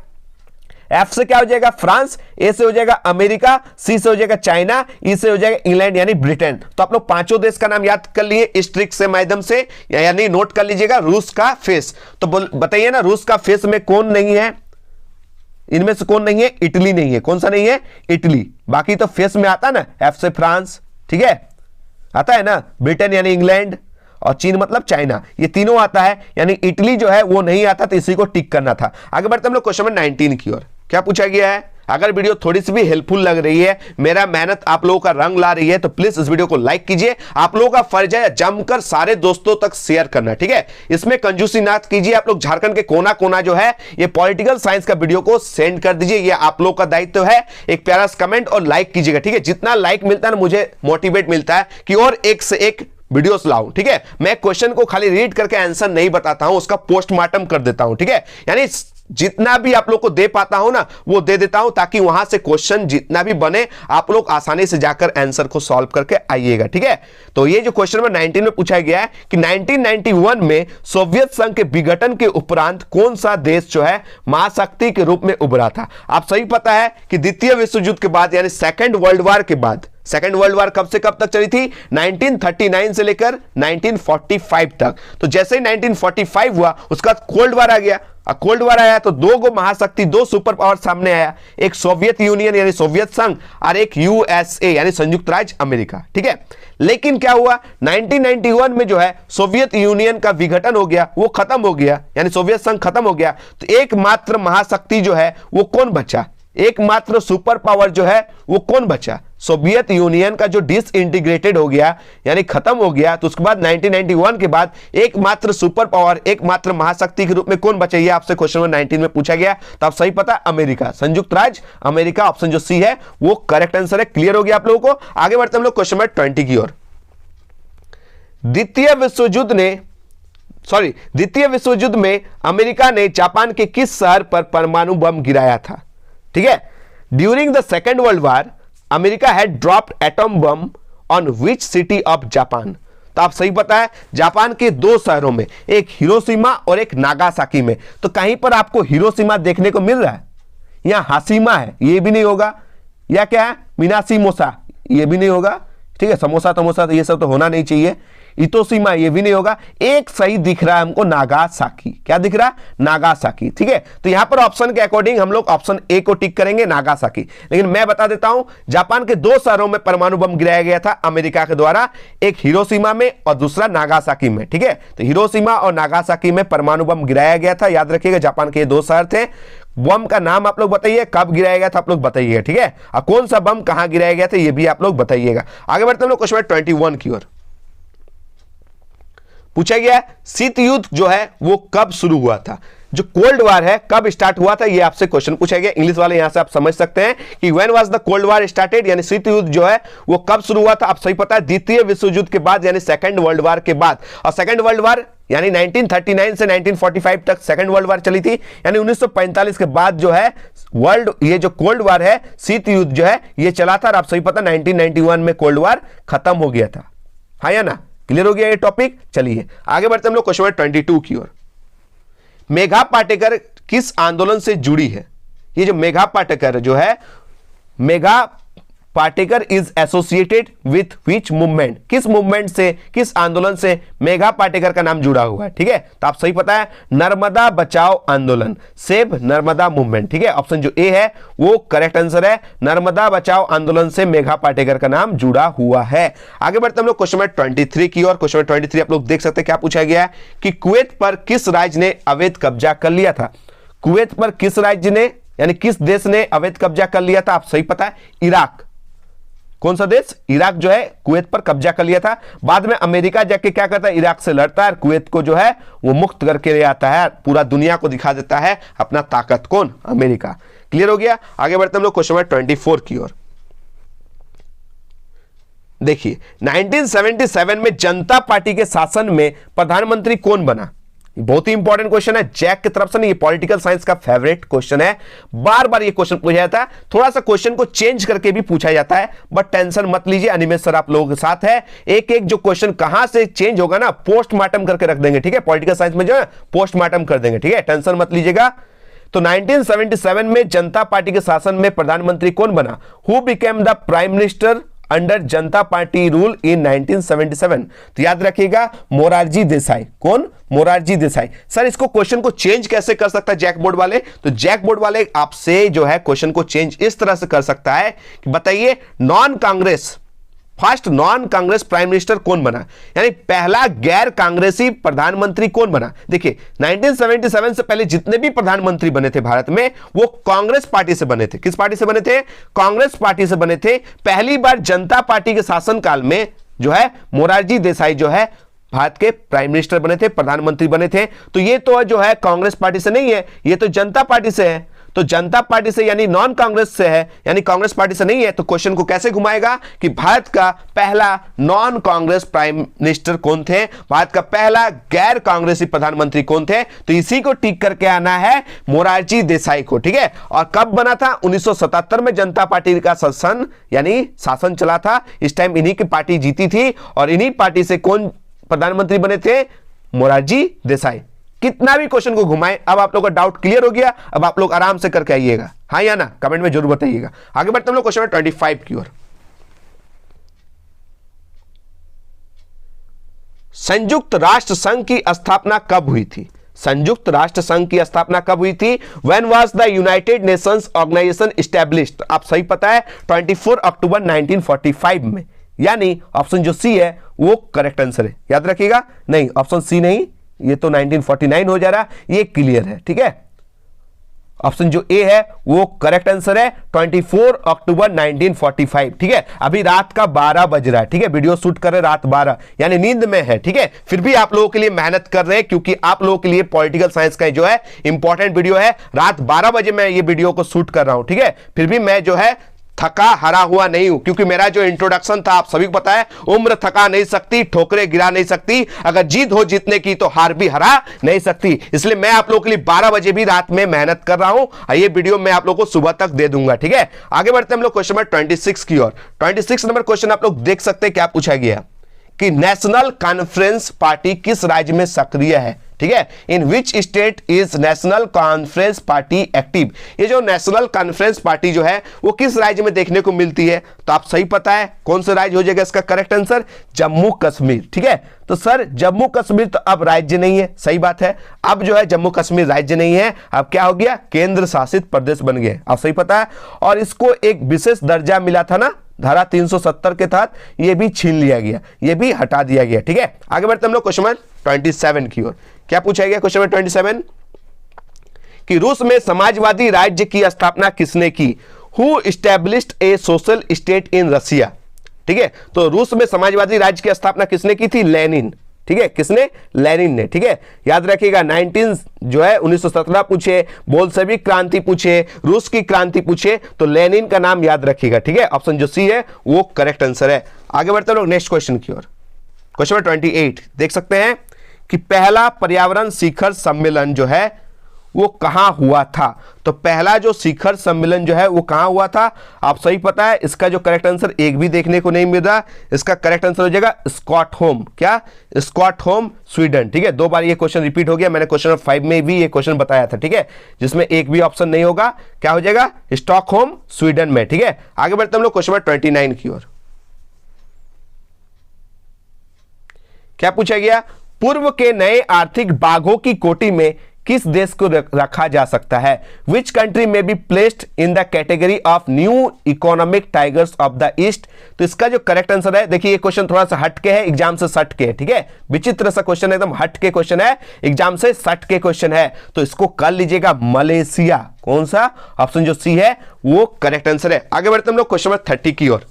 F से क्या हो जाएगा फ्रांस, A से हो जाएगा अमेरिका, C से हो जाएगा चाइना, E से हो जाएगा इंग्लैंड यानी ब्रिटेन। तो आप लोग 5 देश का नाम याद कर लिए इस ट्रिक से माध्यम से, यानी नोट कर लीजिएगा रूस का फेस। तो बताइए ना रूस का फेस में कौन नहीं है, इनमें से कौन नहीं है, इटली नहीं है, कौन सा नहीं है, इटली। बाकी तो फेस में आता ना, F से फ्रांस, ठीक है, आता है ना, ब्रिटेन यानी इंग्लैंड, और चीन मतलब चाइना, ये तीनों आता है, यानी इटली जो है वो नहीं आता, तो इसी को टिक करना था। आगे बढ़ते हम लोग क्वेश्चन नंबर 19 की ओर। क्या पूछा गया है, अगर वीडियो थोड़ी सी भी हेल्पफुल लग रही है, मेरा मेहनत आप लोगों का रंग ला रही है, तो प्लीज इस वीडियो को लाइक कीजिए। आप लोगों का फर्ज है जमकर सारे दोस्तों तक शेयर करना, ठीक है, इसमें कंजूसी ना कीजिए। आप लोग झारखंड के कोना कोना जो है ये पॉलिटिकल साइंस का वीडियो को सेंड कर दीजिए, ये आप लोग का दायित्व है। एक प्यारा सा कमेंट और लाइक कीजिएगा, ठीक है, जितना लाइक मिलता है ना मुझे मोटिवेट मिलता है कि और एक से एक वीडियोस लाऊं, ठीक है। मैं क्वेश्चन को खाली रीड करके आंसर नहीं बताता हूं, उसका पोस्टमार्टम कर देता हूं, ठीक है, यानी जितना भी आप लोग को दे पाता हूं ना वो दे देता हूं, ताकि वहां से क्वेश्चन जितना भी बने आप लोग आसानी से जाकर आंसर को सॉल्व करके आइएगा, ठीक है। तो ये जो क्वेश्चन नंबर 19 में पूछा गया है कि 1991 में सोवियत संघ के विघटन के उपरांत कौन सा देश जो है महाशक्ति के रूप में उभरा था। आप सही पता है कि द्वितीय विश्व युद्ध के बाद यानी सेकेंड वर्ल्ड वॉर के बाद, सेकेंड वर्ल्ड वॉर कब से कब तक चली थी, 1939 से लेकर 1945 तक। तो जैसे ही 1945 हुआ उसके बाद कोल्ड वॉर आ गया, कोल्ड वॉर आया तो 2 महाशक्ति, 2 सुपर पावर सामने आया, एक सोवियत यूनियन यानी सोवियत संघ और एक USA यानी संयुक्त राज्य अमेरिका, ठीक है। लेकिन क्या हुआ 1991 में जो है सोवियत यूनियन का विघटन हो गया, वो खत्म हो गया, यानी सोवियत संघ खत्म हो गया। तो एकमात्र महाशक्ति जो है वो कौन बचा, एकमात्र सुपर पावर जो है वो कौन बचा, सोवियत यूनियन का जो डिसइंटीग्रेटेड हो गया यानी खत्म हो गया। तो उसके बाद 1991 के बाद एकमात्र सुपर पावर, एकमात्र महाशक्ति के रूप में कौन बचा, ये आपसे क्वेश्चन नंबर 19 में पूछा गया। तो आप सही पता अमेरिका, संयुक्त राज्य अमेरिका, ऑप्शन जो सी है वो करेक्ट आंसर है। क्लियर हो गया आप लोगों को। आगे बढ़ते हम लोग क्वेश्चन नंबर 20 की ओर। द्वितीय विश्व युद्ध में अमेरिका ने जापान के किस शहर पर परमाणु बम गिराया था, ठीक है। During the second world war America had dropped atom bomb on which city of Japan. तो आप सही पता है जापान के 2 शहरों में, एक हिरोशिमा और एक नागासाकी में। तो कहीं पर आपको हिरोशिमा देखने को मिल रहा है, यहां हाशिमा है, ये भी नहीं होगा, या क्या है मिनाशिमोसा, ये भी नहीं होगा, ठीक है, समोसा तमोसा तो ये सब तो होना नहीं चाहिए, इतोशिमा ये भी नहीं होगा। एक सही दिख रहा है हमको नागासाकी, क्या दिख रहा है नागासाकी, ठीक है। तो यहां पर ऑप्शन के अकॉर्डिंग हम लोग ऑप्शन ए को टिक करेंगे नागासाकी। लेकिन मैं बता देता हूं जापान के 2 शहरों में परमाणु बम गिराया गया था अमेरिका के द्वारा, एक हिरोशिमा में और दूसरा नागासाकी में, ठीक है। तो हिरोशिमा और नागासाकी में परमाणु बम गिराया गया था, याद रखिएगा जापान के 2 शहर थे। बम का नाम आप लोग बताइए, कब गिराया गया था आप लोग बताइएगा, ठीक है, और कौन सा बम कहां गिराया गया था ये भी आप लोग बताइएगा। आगे बढ़ते हम लोग क्वेश्चन 21 की ओर। पूछा गया शीत युद्ध जो है वो कब शुरू हुआ था। जो कोल्ड वार है कब स्टार्ट हुआ था, ये आपसे क्वेश्चन पूछा गया। इंग्लिश वाले यहां से आप समझ सकते हैं कि when was the cold war started, यानी शीत युद्ध जो है वो कब शुरू हुआ था। आप सही पता है, द्वितीय विश्व युद्ध के बाद, यानी सेकंड वर्ल्ड वार के बाद। और सेकंड वर्ल्ड वार यानी 1939 से 1945 तक सेकंड वर्ल्ड वार चली थी, यानी 1945 के बाद जो है ये जो कोल्ड वार है, शीत युद्ध जो है ये चला था। और आप सही पता 1991 में कोल्ड वार खत्म हो गया था, हाँ या ना? क्लियर हो गया ये टॉपिक। चलिए आगे बढ़ते हम लोग क्वेश्चन नंबर 22 की ओर। मेघा पाटेकर किस आंदोलन से जुड़ी है? ये जो मेघा पाटेकर जो है, Megha Patekar is associated with which movement, किस मूवमेंट से, किस आंदोलन से मेघा पाटेकर का नाम जुड़ा हुआ है? ठीक है, तो आप सही पता है नर्मदा बचाओ आंदोलन, सेव नर्मदा मूवमेंट। ठीक है, ऑप्शन जो ए है वो करेक्ट आंसर है, नर्मदा बचाओ आंदोलन से मेघा पाटेकर का नाम जुड़ा हुआ है। आगे बढ़ते हम लोग क्वेश्चन नंबर 23 की ओर। क्वेश्चन नंबर 23 आप लोग देख सकते हैं क्या पूछा गया है कि कुवैत पर किस राज्य ने अवैध कब्जा कर लिया था? कुवैत पर किस राज्य ने, यानी किस देश ने अवैध कब्जा कर लिया था? आप सही पता है इराक। कौन सा देश? इराक जो है कुवैत पर कब्जा कर लिया था। बाद में अमेरिका जाके क्या करता है, इराक से लड़ता है, कुवैत को जो है वो मुक्त करके ले आता है, पूरा दुनिया को दिखा देता है अपना ताकत। कौन? अमेरिका। क्लियर हो गया। आगे बढ़ते हम लोग क्वेश्चन नंबर 24 की ओर। देखिए 1977 में जनता पार्टी के शासन में प्रधानमंत्री कौन बना? बहुत ही इंपॉर्टेंट क्वेश्चन है जैक की तरफ से नहीं, ये पॉलिटिकल साइंस का फेवरेट क्वेश्चन है। बार बार ये क्वेश्चन पूछा जाता है, थोड़ा सा क्वेश्चन को चेंज करके भी पूछा जाता है, बट टेंशन मत लीजिए, अनिमेश सर आप लोगों के साथ है। एक एक जो क्वेश्चन कहां से चेंज होगा ना, पोस्टमार्टम करके रख देंगे। ठीक है, पॉलिटिकल साइंस में जो है पोस्टमार्टम कर देंगे। ठीक है, टेंशन मत लीजिएगा। तो 1977 में जनता पार्टी के शासन में प्रधानमंत्री कौन बना? Who became the prime minister under Janata party rule in 1977? तो याद रखिएगा मोरारजी देसाई। कौन? मोरारजी देसाई। सर इसको क्वेश्चन को चेंज कैसे कर सकता है जैक बोर्ड वाले? तो जैक बोर्ड वाले आपसे जो है क्वेश्चन को चेंज इस तरह से कर सकता है कि बताइए non Congress, first non Congress prime minister कौन बना, यानी पहला गैर कांग्रेसी प्रधानमंत्री कौन बना? देखिए 1977 से पहले जितने भी प्रधानमंत्री बने थे भारत में वो कांग्रेस पार्टी से बने थे। किस पार्टी से बने थे? कांग्रेस पार्टी से बने थे। पहली बार जनता पार्टी के शासनकाल में जो है मोरारजी देसाई जो है भारत के प्राइम मिनिस्टर बने थे, प्रधानमंत्री बने थे। तो ये तो जो है कांग्रेस पार्टी से नहीं है, ये तो जनता पार्टी से है। तो जनता पार्टी से यानी नॉन कांग्रेस से है, यानी कांग्रेस पार्टी से नहीं है। तो क्वेश्चन को कैसे घुमाएगा कि भारत का पहला नॉन कांग्रेस प्राइम मिनिस्टर कौन थे, भारत का पहला गैर कांग्रेसी प्रधानमंत्री कौन थे? तो इसी को टिक करके आना है मोरारजी देसाई को। ठीक है, और कब बना था? 1977 में जनता पार्टी का शासन यानी शासन चला था, इस टाइम इन्हीं की पार्टी जीती थी और इन्हीं पार्टी से कौन प्रधानमंत्री बने थे? मोरारजी देसाई। कितना भी क्वेश्चन को घुमाएं, अब आप लोगों का डाउट क्लियर हो गया। अब आप लोग आराम से करके आइएगा, हाँ या ना? कमेंट में जरूर बताइएगा। आगे बढ़ते हम लोग क्वेश्चन 25 की ओर। संयुक्त राष्ट्र संघ की स्थापना कब हुई थी? संयुक्त राष्ट्र संघ की स्थापना कब हुई थी? When was the United Nations Organization established? आप सही पता है 24 अक्टूबर 1945 में, यानी ऑप्शन जो सी है वो करेक्ट आंसर है। याद रखिएगा, नहीं ऑप्शन सी नहीं, ये तो 1949 हो जा रहा, ये क्लियर है। ठीक है, ऑप्शन जो ए है वो करेक्ट आंसर है 24 अक्टूबर 1945। ठीक है, अभी रात का 12 बज रहा है। ठीक है, वीडियो शूट कर रहे रात 12, यानी नींद में है। ठीक है, फिर भी आप लोगों के लिए मेहनत कर रहे हैं क्योंकि आप लोगों के लिए पॉलिटिकल साइंस का जो है इंपॉर्टेंट वीडियो है। रात 12 बजे मैं ये वीडियो को शूट कर रहा हूं। ठीक है, फिर भी मैं जो है थका हरा हुआ नहीं हूं, क्योंकि मेरा जो इंट्रोडक्शन था आप सभी को पता है, उम्र थका नहीं सकती, ठोकरें गिरा नहीं सकती, अगर जीत हो जीतने की तो हार भी हरा नहीं सकती। इसलिए मैं आप लोगों के लिए 12 बजे भी रात में मेहनत कर रहा हूं और ये वीडियो मैं आप लोगों को सुबह तक दे दूंगा। ठीक है, आगे बढ़ते हम लोग क्वेश्चन नंबर 26 की ओर। 26 नंबर क्वेश्चन आप लोग देख सकते हैं क्या पूछा गया कि नेशनल कॉन्फ्रेंस पार्टी किस राज्य में सक्रिय है? ठीक है, in which state is National Conference party active? ये जो नेशनल कॉन्फ्रेंस पार्टी जो है वो किस राज्य में देखने को मिलती है? तो आप सही पता है कौन सा राज्य हो जाएगा इसका करेक्ट आंसर? जम्मू कश्मीर। ठीक है, तो सर जम्मू कश्मीर तो अब राज्य नहीं है, सही बात है, अब जो है जम्मू कश्मीर राज्य नहीं है, अब क्या हो गया? केंद्र शासित प्रदेश बन गए। आप सही पता है, और इसको एक विशेष दर्जा मिला था ना धारा 370 के तहत, ये भी छीन लिया गया, ये भी हटा दिया गया। ठीक है, आगे बढ़ते हम लोग क्वेश्चन नंबर 27 की ओर। क्या पूछा गया क्वेश्चन नंबर 27 कि रूस में समाजवादी राज्य की स्थापना किसने की? Who established A social state in Russia? ठीक है, तो रूस में समाजवादी राज्य की स्थापना किसने की थी? लेनिन। ठीक ठीक है, किसने? लेनिन ने। ठीक है, याद रखिएगा 1917 पूछे, बोल्शेविक क्रांति पूछे, रूस की क्रांति पूछे तो लेनिन का नाम याद रखिएगा। ठीक है, ऑप्शन जो सी है वो करेक्ट आंसर है। आगे बढ़ते हैं लोग नेक्स्ट क्वेश्चन की ओर। क्वेश्चन नंबर 28 देख सकते हैं कि पहला पर्यावरण शिखर सम्मेलन जो है वो कहां हुआ था। तो पहला जो शिखर सम्मेलन जो है वो कहां हुआ था, आप सही पता है। इसका जो करेक्ट आंसर एक भी देखने को नहीं मिल रहा, इसका करेक्ट आंसर हो जाएगा स्टॉकहोम। क्या? Stockholm, Sweden. ठीक है, 2 बार ये क्वेश्चन रिपीट हो गया, मैंने क्वेश्चन नंबर 5 में भी ये क्वेश्चन बताया था। ठीक है, जिसमें एक भी ऑप्शन नहीं होगा, क्या हो जाएगा? स्टॉकहोम, स्वीडन में। ठीक है, आगे बढ़ते हम लोग क्वेश्चन नंबर 29 की ओर। क्या पूछा गया? पूर्व के नए आर्थिक बाघों की कोटि में किस देश को रखा जा सकता है? विच कंट्री में be placed in the category of new economic tigers of the east. तो इसका जो करेक्ट आंसर है, देखिए ये क्वेश्चन थोड़ा सा हट के है, एग्जाम से सट के है। ठीक है, विचित्र सा क्वेश्चन है, एकदम हट के क्वेश्चन है, एग्जाम से सट के क्वेश्चन है, तो इसको कर लीजिएगा मलेशिया। कौन सा? ऑप्शन जो सी है वो करेक्ट आंसर है। आगे बढ़ते हम लोग क्वेश्चन नंबर 30 की ओर।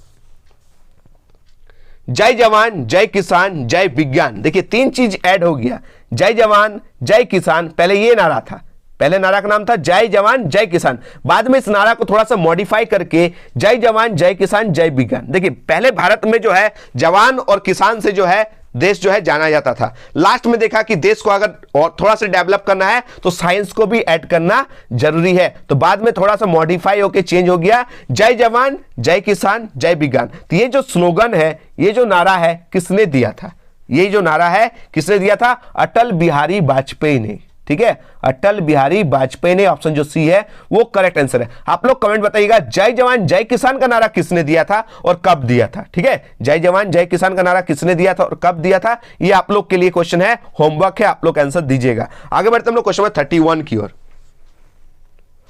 जय जवान, जय किसान, जय विज्ञान। देखिए 3 चीज ऐड हो गया, जय जवान, जय किसान। पहले ये नारा था, पहले नारा का नाम था जय जवान, जय किसान। बाद में इस नारा को थोड़ा सा मॉडिफाई करके जय जवान, जय किसान, जय विज्ञान। देखिए पहले भारत में जो है जवान और किसान से जो है देश जो है जाना जाता था। लास्ट में देखा कि देश को अगर और थोड़ा सा डेवलप करना है तो साइंस को भी ऐड करना जरूरी है, तो बाद में थोड़ा सा मॉडिफाई होके चेंज हो गया, जय जवान, जय किसान, जय विज्ञान। तो ये जो स्लोगन है, ये जो नारा है, किसने दिया था? ये जो नारा है किसने दिया था? अटल बिहारी वाजपेयी ने। ठीक है, अटल बिहारी वाजपेयी ने। ऑप्शन जो सी है वो करेक्ट आंसर है। आप लोग कमेंट बताइएगा जय जवान जय किसान का नारा किसने दिया था और कब दिया था। ठीक है, जय जवान जय किसान का नारा किसने दिया था और कब दिया था, ये आप लोग के लिए क्वेश्चन है, होमवर्क है, आप लोग आंसर दीजिएगा। आगे बढ़ते हम लोग क्वेश्चन नंबर 31 की ओर।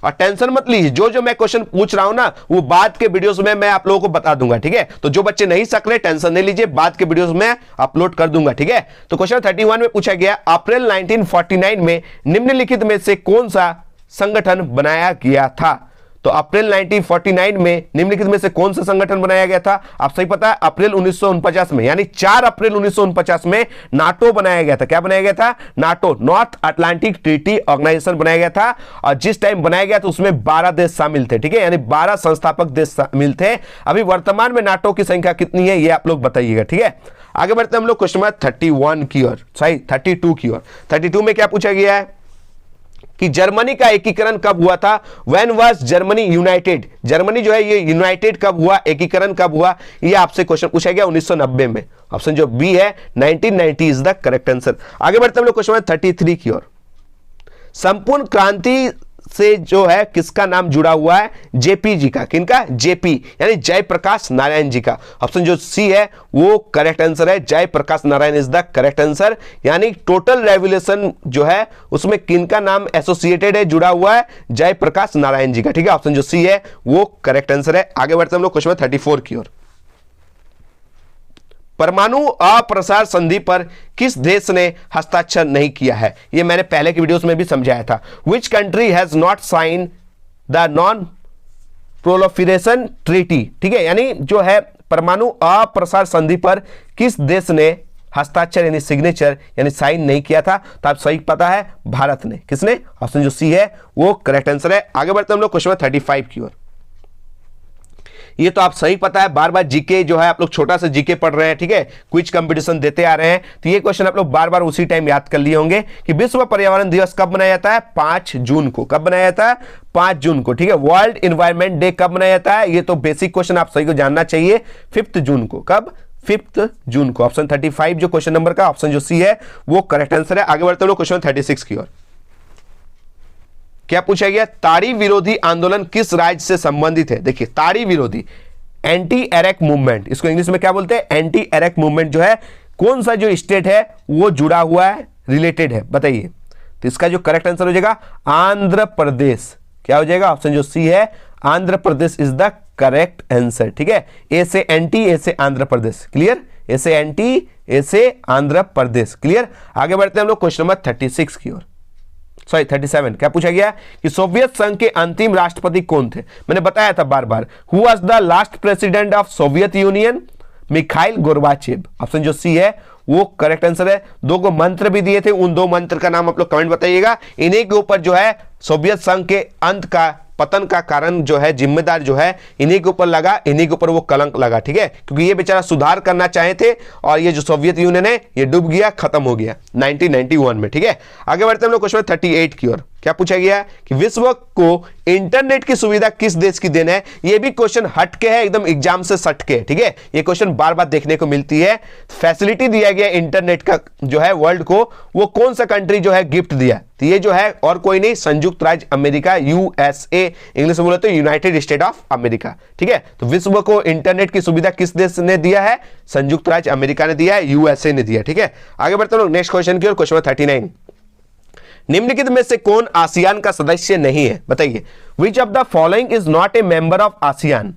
और टेंशन मत लीजिए, जो मैं क्वेश्चन पूछ रहा हूं ना वो बाद के वीडियोस में मैं आप लोगों को बता दूंगा। ठीक है, तो जो बच्चे नहीं सक रहे टेंशन नहीं लीजिए, बाद के वीडियोस में अपलोड कर दूंगा। ठीक है, तो क्वेश्चन 31 में पूछा गया अप्रैल 1949 में निम्नलिखित में से कौन सा संगठन बनाया गया था। तो अप्रैल 1949 में निम्नलिखित में से कौन सा संगठन बनाया गया था? आप सही पता है, अप्रैल 1949 में, यानी 4 अप्रैल 1949 में नाटो बनाया गया था। क्या बनाया गया था? NATO, North Atlantic Treaty Organization बनाया गया था। और जिस टाइम बनाया गया था उसमें 12 देश शामिल थे। ठीक है, यानी 12 संस्थापक देश शामिल थे। अभी वर्तमान में नाटो की संख्या कितनी है ये आप लोग बताइएगा। ठीक है, आगे बढ़ते हम लोग क्वेश्चन नंबर 31 की ओर, सॉरी 32 की ओर। 32 में क्या पूछा गया है कि जर्मनी का एकीकरण कब हुआ था? When was Germany united? Germany जो है ये यूनाइटेड कब हुआ, एकीकरण कब हुआ, ये आपसे क्वेश्चन पूछा गया 1990 में। ऑप्शन जो बी है 1990 इज द करेक्ट आंसर। आगे बढ़ते हम लोग क्वेश्चन नंबर 33 की ओर। संपूर्ण क्रांति से जो है किसका नाम जुड़ा हुआ है? जेपी जी का। किनका? जेपी, यानी जयप्रकाश नारायण जी का। ऑप्शन जो सी है वो करेक्ट आंसर है, Jayaprakash Narayan is the correct answer. यानी टोटल रेवोल्यूशन जो है उसमें किनका नाम एसोसिएटेड है, जुड़ा हुआ है? जयप्रकाश नारायण जी का। ठीक है, ऑप्शन जो सी है वो करेक्ट आंसर है। आगे बढ़ते हम लोग क्वेश्चन 34 की ओर। परमाणु अप्रसार संधि पर किस देश ने हस्ताक्षर नहीं किया है? ये मैंने पहले की वीडियोस में भी समझाया था। Which country has not sign the non proliferation treaty. ठीक है, यानी जो है परमाणु अप्रसार संधि पर किस देश ने हस्ताक्षर यानी सिग्नेचर यानी साइन नहीं किया था? तो आप सही पता है, भारत ने। किसने? ऑप्शन जो सी है वो करेक्ट आंसर है। आगे बढ़ते हम लोग क्वेश्चन 35 की ओर। ये तो आप सही पता है, बार बार जीके जो है आप लोग छोटा सा जीके पढ़ रहे हैं। ठीक है, क्विज कंपटीशन देते आ रहे हैं, तो ये क्वेश्चन आप लोग बार बार उसी टाइम याद कर लिए होंगे कि विश्व पर्यावरण दिवस कब मनाया जाता है? 5 जून को। कब मनाया जाता है? 5 जून को। ठीक है, वर्ल्ड एनवायरनमेंट डे कब मनाया जाता है? ये तो बेसिक क्वेश्चन आप सही को जानना चाहिए, 5 जून को। कब? 5 जून को। ऑप्शन 35 जो क्वेश्चन नंबर का ऑप्शन जो सी है वो करेक्ट आंसर है। आगे बढ़ते हैं लोग क्वेश्चन 36 की ओर। क्या पूछा गया? ताड़ी विरोधी आंदोलन किस राज्य से संबंधित है? देखिए ताड़ी विरोधी, एंटी एरेक मूवमेंट, इसको इंग्लिश में क्या बोलते हैं? एंटी एरेक मूवमेंट जो है कौन सा जो स्टेट है वो जुड़ा हुआ है, रिलेटेड है, बताइए। तो इसका जो करेक्ट आंसर हो जाएगा आंध्र प्रदेश। क्या हो जाएगा? ऑप्शन जो सी है Andhra Pradesh is the correct answer. ठीक है, ए से एंटी, ए से आंध्र प्रदेश। क्लियर? ए से एंटी, ए से आंध्र प्रदेश। क्लियर? आगे बढ़ते हैं हम लोग क्वेश्चन नंबर 36 की ओर, सॉरी 37। क्या पूछा गया कि सोवियत संघ के अंतिम राष्ट्रपति कौन थे? मैंने बताया था बार बार, who was the last president of Soviet Union? Mikhail Gorbachev. Option जो सी है वो करेक्ट आंसर है। 2 को मंत्र भी दिए थे, उन 2 मंत्र का नाम आप लोग कमेंट बताइएगा। इन्हीं के ऊपर जो है सोवियत संघ के अंत का, पतन का कारण जो है, जिम्मेदार जो है, इन्हीं के ऊपर लगा, इन्हीं के ऊपर वो कलंक लगा, ठीक है, क्योंकि ये बेचारा सुधार करना चाहे थे और ये जो सोवियत यूनियन है ये डूब गया, खत्म हो गया 1991 में, ठीक है। आगे बढ़ते हैं हम लोग क्वेश्चन 38 की ओर। क्या पूछा गया है कि विश्व को इंटरनेट की सुविधा किस देश की देन है। ये भी क्वेश्चन हटके है, एकदम एग्जाम से सटके, ठीक है। ये क्वेश्चन बार बार देखने को मिलती है। फैसिलिटी दिया गया इंटरनेट का जो है वर्ल्ड को, वो कौन सा कंट्री जो है गिफ्ट दिया, तो ये जो है और कोई नहीं, संयुक्त राज्य अमेरिका, यूएसए, इंग्लिश में बोले तो यूनाइटेड स्टेट ऑफ अमेरिका, ठीक है। तो विश्व को इंटरनेट की सुविधा किस देश ने दिया है, संयुक्त राज्य अमेरिका ने दिया है, यूएसए ने दिया, ठीक है। आगे बढ़ते हैं लोग नेक्स्ट क्वेश्चन की ओर। क्वेश्चन 39, निम्नलिखित में से कौन आसियान का सदस्य नहीं है, बताइए। विच of the following is not a member of ASEAN.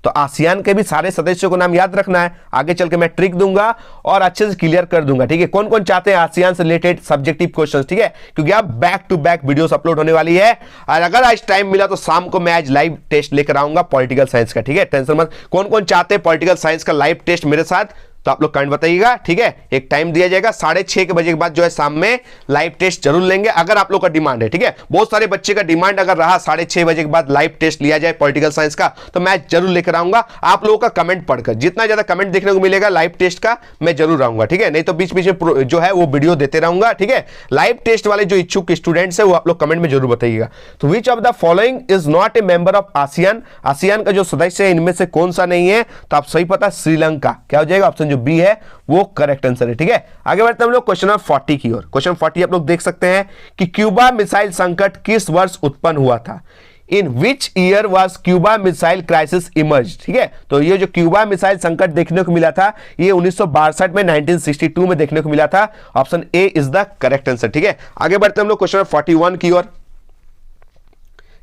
तो आसियान के भी सारे सदस्यों को नाम याद रखना है, आगे चल के मैं ट्रिक दूंगा और अच्छे से क्लियर कर दूंगा, ठीक है। कौन कौन चाहते हैं आसियान से रिलेटेड सब्जेक्टिव क्वेश्चंस, ठीक है, क्योंकि अब back to back videos upload होने वाली है। और अगर आज टाइम मिला तो शाम को मैं आज लाइव टेस्ट लेकर आऊंगा पॉलिटिकल साइंस का, ठीक है, टेंशन मत। कौन कौन चाहते हैं पॉलिटिकल साइंस का लाइव टेस्ट मेरे साथ, तो आप लोग कमेंट बताइएगा, ठीक है। एक टाइम दिया जाएगा 6:30 के बजे के बाद जो है शाम में लाइव टेस्ट जरूर लेंगे, अगर आप लोग का डिमांड है, ठीक है। बहुत सारे बच्चे का डिमांड अगर रहा 6:30 बजे के बाद लाइव टेस्ट लिया जाए पॉलिटिकल साइंस का, तो मैं जरूर लेकर आऊंगा। आप लोगों का कमेंट पढ़कर जितना ज्यादा कमेंट देखने को मिलेगा लाइव टेस्ट का, मैं जरूर आऊंगा, ठीक है। नहीं तो बीच बीच में जो है वो वीडियो देते रहूंगा, ठीक है। लाइव टेस्ट वाले जो इच्छुक स्टूडेंट्स है वो आप लोग कमेंट में जरूर बताइएगा। तो विच of the following is not a member of ASEAN, ASEAN का जो सदस्य है इनमें से कौन सा नहीं है, तो आप सही पता, श्रीलंका। क्या हो जाएगा, ऑप्शन जो बी है वो करेक्ट आंसर है, ठीक है। आगे बढ़ते हैं हम लोग क्वेश्चन नंबर 40 की ओर। क्वेश्चन 40 आप लोग देख सकते हैं कि क्यूबा मिसाइल संकट किस वर्ष उत्पन्न हुआ था। In which year was Cuba missile crisis emerge, ठीक है। तो ये जो क्यूबा मिसाइल संकट देखने को मिला था ये 1962 में, 1962 में देखने को मिला था। Option A is the correct answer, ठीक है। आगे बढ़ते हैं हम लोग क्वेश्चन 41 की ओर।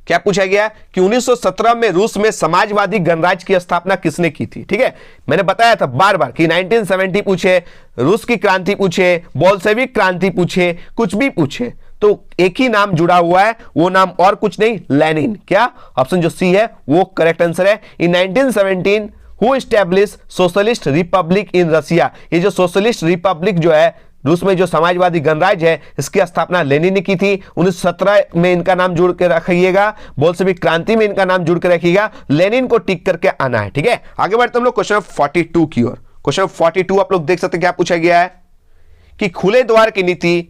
क्या पूछा गया कि 1917 में रूस में समाजवादी गणराज्य की स्थापना किसने की थी, ठीक है। मैंने बताया था बार बार कि 1970 पूछे, रूस की क्रांति पूछे, बोल्शेविक क्रांति पूछे, कुछ भी पूछे तो एक ही नाम जुड़ा हुआ है, वो नाम और कुछ नहीं, लेनिन। क्या, ऑप्शन जो सी है वो करेक्ट आंसर है। इन 1917 हु एस्टैब्लिश सोशलिस्ट रिपब्लिक इन रसिया। ये जो सोशलिस्ट रिपब्लिक जो है रूस में, जो समाजवादी गणराज्य है, इसकी स्थापना लेनिन ने की थी। 1917 में इनका नाम जोड़ के रखिएगा, बोल्शेविक क्रांति में इनका नाम जोड़ के रखिएगा, लेनिन को टिक करके आना है, ठीक है। आगे बढ़ते हम लोग क्वेश्चन 42 की ओर। क्वेश्चन 42 आप लोग देख सकते हैं क्या पूछा गया है कि खुले द्वार की नीति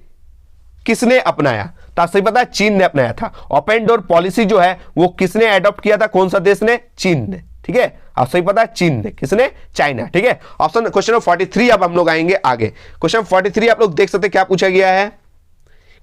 किसने अपनाया। तो आप सही पता है चीन ने अपनाया था। ओपन डोर पॉलिसी जो है वो किसने एडॉप्ट किया था, कौन सा देश ने, चीन ने, ठीक है। आप सही पता है चीन ने, किसने, चाइना, ठीक है। ऑप्शन क्वेश्चन 43 अब हम लोग आएंगे आगे। क्वेश्चन 43 आप लोग देख सकते हैं क्या पूछा गया है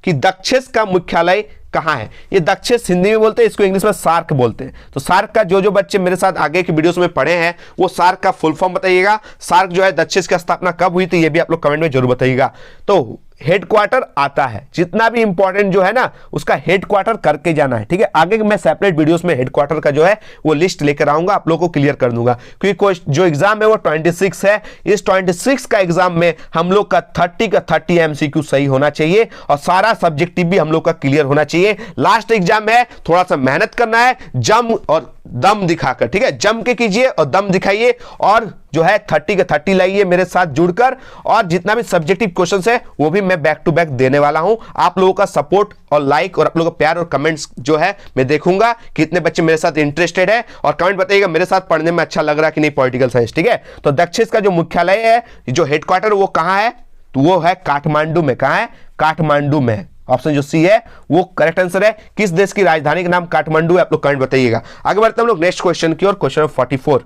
कि दक्षेस का मुख्यालय कहां है। ये दक्षेस हिंदी में बोलते हैं, इसको इंग्लिश में सार्क बोलते हैं। तो सार्क का जो बच्चे मेरे साथ आगे की वीडियोस में पढ़े हैं वो सार्क का फुल फॉर्म बताइएगा। सार्क जो है दक्षेस की स्थापना कब हुई थी ये भी आप लोग कमेंट में जरूर बताइएगा। तो हेडक्वार्टर आता है, जितना भी इंपॉर्टेंट जो है ना उसका हेडक्वार्टर करके जाना है, ठीक है। आगे मैं सेपरेट वीडियोस में हेडक्वार्टर का जो है वो लिस्ट लेकर आऊंगा, आप लोगों को क्लियर कर दूंगा, क्योंकि जो एग्जाम है वो 26 है। इस 26 का एग्जाम में हम लोग का 30 का 30 एमसीक्यू सही होना चाहिए और सारा सब्जेक्टिव भी हम लोग का क्लियर होना चाहिए। लास्ट एग्जाम है, थोड़ा सा मेहनत करना है, जम और दम दिखाकर, ठीक है। जम के कीजिए और दम दिखाइए और जो है 30 का 30 लाइए मेरे साथ जुड़कर, और जितना भी सब्जेक्टिव क्वेश्चंस है वो भी मैं बैक टू बैक देने वाला हूं। आप लोगों का सपोर्ट और लाइक और आप लोगों का प्यार और कमेंट्स जो है मैं देखूंगा कितने बच्चे मेरे साथ इंटरेस्टेड है, और कमेंट बताइएगा मेरे साथ पढ़ने में अच्छा लग रहा है कि नहीं पॉलिटिकल साइंस, ठीक है। तो दक्षेस का जो मुख्यालय है, जो हेडक्वार्टर वो कहां है, तो वो है काठमांडू में। कहां है, काठमांडू में। ऑप्शन जो सी है वो करेक्ट आंसर है। किस देश की राजधानी का नाम काठमांडू है, आप लोग कमेंट बताइएगा। आगे बढ़ते हैं हम लोग नेक्स्ट क्वेश्चन की ओर। क्वेश्चन 44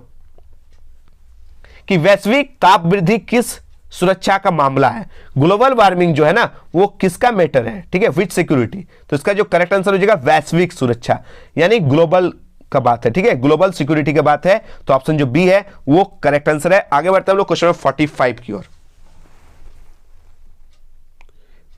कि वैश्विक ताप वृद्धि किस सुरक्षा का मामला है। ग्लोबल वार्मिंग जो है ना वो किसका मैटर है, ठीक है, विच सिक्योरिटी। तो इसका जो करेक्ट आंसर हो जाएगा वैश्विक सुरक्षा, यानी ग्लोबल का बात है, ठीक है, ग्लोबल सिक्योरिटी की बात है। तो ऑप्शन जो बी है वो करेक्ट आंसर है। आगे बढ़ते हैं हम लोग क्वेश्चन 45 की ओर।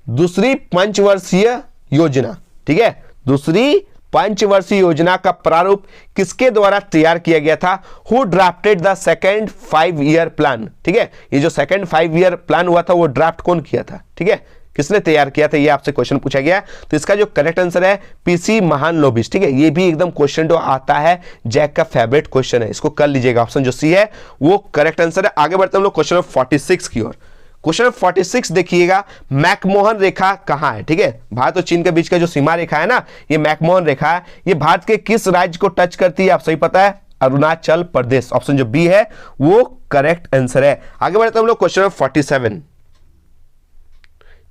दूसरी पंचवर्षीय योजना, ठीक है, दूसरी पंचवर्षीय योजना का प्रारूप किसके द्वारा तैयार किया गया था। Who drafted the second 5 year plan, ठीक है। ये जो सेकेंड 5 ईयर प्लान हुआ था वो ड्राफ्ट कौन किया था, ठीक है, किसने तैयार किया था, ये आपसे क्वेश्चन पूछा गया। तो इसका जो करेक्ट आंसर है पीसी महालनोबिस, ठीक है। ये भी एकदम क्वेश्चन जो आता है, जैक का फेवरेट क्वेश्चन है, इसको कर लीजिएगा। ऑप्शन जो सी है वो करेक्ट आंसर है। आगे बढ़ते हम लोग क्वेश्चन नंबर 46 की ओर। क्वेश्चन नंबर 46 देखिएगा, मैकमोहन रेखा कहां है, ठीक है। भारत और चीन के बीच का जो सीमा रेखा है ना, ये मैकमोहन रेखा है। ये भारत के किस राज्य को टच करती है, आप सही पता है, अरुणाचल प्रदेश। ऑप्शन जो बी है वो करेक्ट आंसर है। आगे बढ़ते हम लोग क्वेश्चन नंबर 47।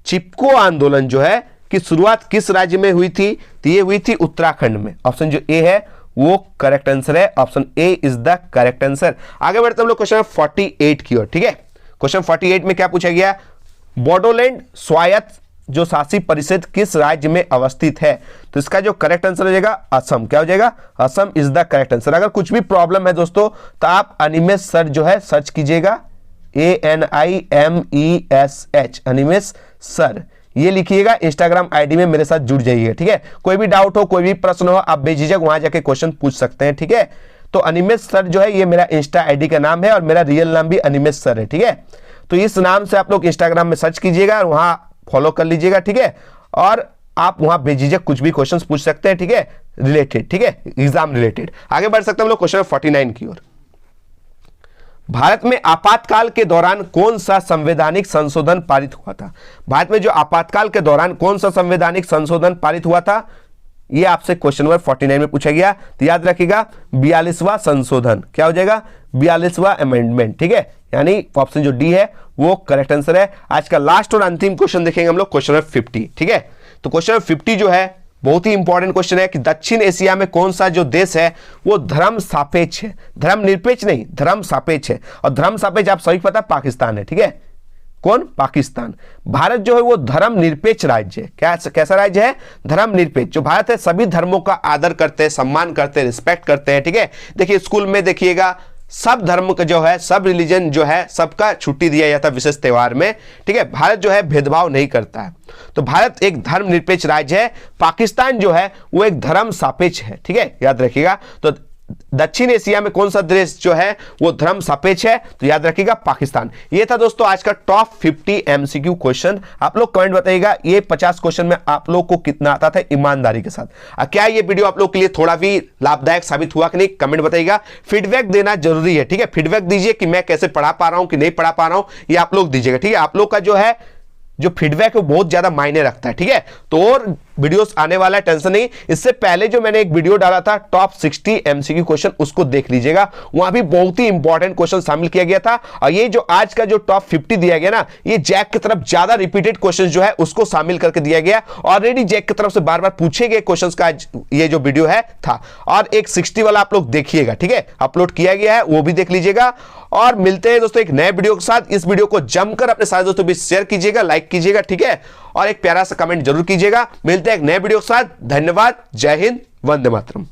चिपको आंदोलन जो है कि शुरुआत किस राज्य में हुई थी, तो ये हुई थी उत्तराखंड में। ऑप्शन जो ए है वो करेक्ट आंसर है। Option A is the correct answer. आगे बढ़ते हम लोग क्वेश्चन 48 की ओर, ठीक है। क्वेश्चन 48 में क्या पूछा गया, बोडोलैंड स्वायत्त जो शासी परिषद किस राज्य में अवस्थित है, तो इसका जो करेक्ट आंसर हो जाएगा असम। क्या हो जाएगा, Assam is the correct answer. अगर कुछ भी प्रॉब्लम है दोस्तों तो आप अनिमेश सर जो है सर्च कीजिएगा, ANIMESH, अनिमेश सर ये लिखिएगा। इंस्टाग्राम आईडी में मेरे साथ जुड़ जाइए, ठीक है। कोई भी डाउट हो, कोई भी प्रश्न हो, आप बेझिझक वहां जाके क्वेश्चन पूछ सकते हैं, ठीक है। तो अनिमेश सर जो है ये मेरा इंस्टा आईडी का नाम है और मेरा रियल नाम भी अनिमेश सर है, ठीक है। तो इस नाम से आप लोग इंस्टाग्राम में सर्च कीजिएगा और वहां फॉलो कर लीजिएगा, ठीक है। और आप वहां बेझिझक कुछ भी क्वेश्चंस पूछ सकते हैं, ठीक है, रिलेटेड, ठीक है, एग्जाम रिलेटेड। आगे बढ़ सकते हैं हम लोग क्वेश्चन 49 की ओर। भारत में आपातकाल के दौरान कौन सा संवैधानिक संशोधन पारित हुआ था। भारत में जो आपातकाल के दौरान कौन सा संवैधानिक संशोधन पारित हुआ था, ये आपसे क्वेश्चन नंबर 49 में पूछा गया। तो याद रखिएगा 42वां संशोधन। क्या हो जाएगा, 42वां अमेंडमेंट, ठीक है। यानी ऑप्शन जो डी है वो करेक्ट आंसर है। आज का लास्ट और अंतिम क्वेश्चन देखेंगे हम लोग, क्वेश्चन नंबर 50, ठीक है। तो क्वेश्चन नंबर 50 जो है बहुत ही इंपॉर्टेंट क्वेश्चन है कि दक्षिण एशिया में कौन सा जो देश है वो धर्म सापेक्ष है, धर्म निरपेक्ष नहीं, धर्म सापेक्ष है। और धर्म सापेक्ष आप सभी पता पाकिस्तान है, ठीक है। कौन, पाकिस्तान। भारत जो है वो धर्म निरपेक्ष राज्य है। कैसा राज्य है, धर्म निरपेक्ष। जो भारत है सभी धर्मों का आदर करते हैं, सम्मान करते हैं, रिस्पेक्ट करते हैं, ठीक है। देखिए स्कूल में देखिएगा सब धर्म का जो है, सब रिलीजन जो है, सबका छुट्टी दिया जाता है विशेष त्योहार में, ठीक है। भारत जो है भेदभाव नहीं करता है। तो भारत एक धर्म निरपेक्ष राज्य है। पाकिस्तान जो है वो एक धर्म सापेक्ष है, ठीक है, याद रखिएगा। तो दक्षिण एशिया में कौन सा देश जो है वो धर्म सापेक्ष है, तो याद रखिएगा पाकिस्तान। ये था दोस्तों आज का टॉप 50 MCQ क्वेश्चन। आप लोग कमेंट बताइएगा ये 50 क्वेश्चन में आप लोग को कितना आता था ईमानदारी के साथ। क्या ये वीडियो आप लोग के लिए थोड़ा भी लाभदायक साबित हुआ कि नहीं, कमेंट बताइएगा। फीडबैक देना जरूरी है, ठीक है। फीडबैक दीजिए कि मैं कैसे पढ़ा पा रहा हूं कि नहीं पढ़ा पा रहा हूं, ये आप लोग दीजिएगा, ठीक है। आप लोग का जो है जो फीडबैक है वो बहुत ज्यादा मायने रखता है, ठीक है। तो और वीडियोस आने वाला है, टेंशन नहीं। इससे पहले जो मैंने एक वीडियो डाला था टॉप 60 MCQ क्वेश्चन, उसको देख लीजिएगा, वहां भी बहुत ही इंपॉर्टेंट क्वेश्चन शामिल किया गया था। और ये जो आज का जो टॉप 50 दिया गया ना, ये जैक की तरफ ज्यादा रिपीटेड क्वेश्चन जो है उसको शामिल करके दिया गया। ऑलरेडी जैक की तरफ से बार बार पूछे गए क्वेश्चन का ये जो वीडियो है था। और एक 60 वाला आप लोग देखिएगा, ठीक है, अपलोड किया गया है, वो भी देख लीजिएगा। और मिलते हैं दोस्तों एक नए वीडियो के साथ। इस वीडियो को जमकर अपने सारे दोस्तों भी शेयर कीजिएगा, लाइक कीजिएगा, ठीक है। और एक प्यारा सा कमेंट जरूर कीजिएगा। मिलते हैं एक नए वीडियो के साथ। धन्यवाद, जय हिंद, वंदे मातरम।